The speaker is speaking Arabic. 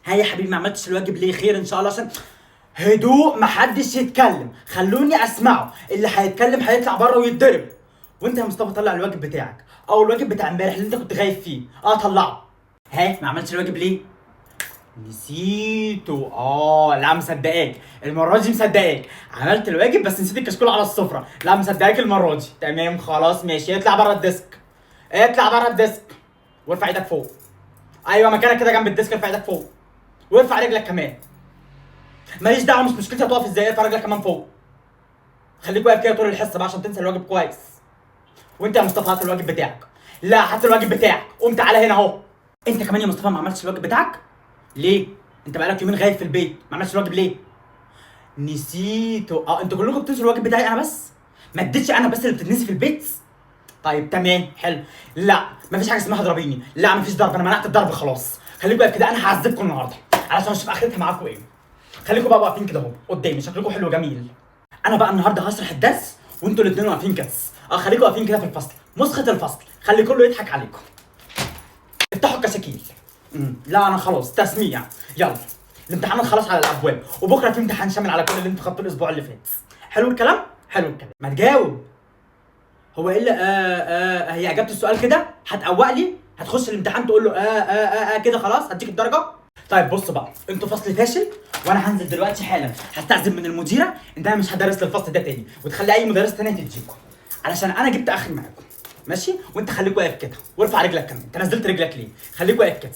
ها يا حبيبي ما عملتش الواجب ليه؟ خير ان شاء الله. عشان هدوء، محدش يتكلم، خلوني اسمعه. اللي هيتكلم هيطلع بره ويتضرب. وانت يا مصطفى طلع الواجب بتاعك او الواجب بتاع امبارح اللي انت كنت غايب فيه. طلعه. ها ما عملتش الواجب ليه؟ نسيته. لا مصدقاك المره دي، مصدقاك. عملت الواجب بس نسيت الكشكول على السفره. لا مصدقاك المره دي. تمام خلاص ماشي، اطلع بره الديسك. اطلع بره الديسك وارفع ايدك فوق. ايوه مكانك كده جنب الديسك، ارفع ايدك فوق وارفع رجلك كمان. ماليش دعوه، مش مشكلتي هتقف ازاي، ارفع رجلك كمان فوق. خليك واقف كده طول الحصه بقى عشان تنسى الواجب كويس. وانت يا مصطفى هات الواجب بتاعك. لا هات الواجب بتاعك، قوم تعالى هنا اهو. انت كمان يا مصطفى ما عملتش الواجب بتاعك ليه؟ انت بقالك يومين غايب في البيت، ما عملتش الواجب ليه؟ نسيته. انتوا كلكم بتنسوا الواجب بتاعي انا بس؟ ما اديتش انا بس اللي بتتنسي في البيت؟ طيب تمام حلو. لا مفيش حاجه اسمها اضربيني، لا مفيش ضرب، انا منعت الضرب خلاص. خليكوا واقف كده، انا هعذبكم النهارده علشان اشوف اخرتها معاكم ايه. خليكوا بقى واقفين كده اهو قدامي، شكلكم حلو جميل. انا بقى النهارده هشرح الدرس وانتوا الاثنين واقفين كده. خليكوا واقفين كده في الفصل، مسخة الفصل، خلي كله يضحك عليكم. افتحوا الكشاكيل. لا انا خلاص تسميع. يلا الامتحانات خلاص على الابواب، وبكره في امتحان شامل على كل اللي انتوا خدتوه الاسبوع اللي فات. حلو الكلام؟ حلو الكلام. ما تجاوب. هو ايه اللي هي اجابه السؤال كده؟ هتقوق لي؟ هتخش الامتحان تقول له كده خلاص هديك الدرجه؟ طيب بص بقى، انتوا فصل فاشل وانا هنزل دلوقتي حالا هستأذن من المديره ان انا مش هدرس للفصل ده تاني، وتخلي اي مدرس تاني تديكوا علشان انا جبت اخري معاكم. ماشي؟ وانت خليك واقف كده وارفع رجلك كمان. انت نزلت رجلك ليه؟ خليك واقف كده.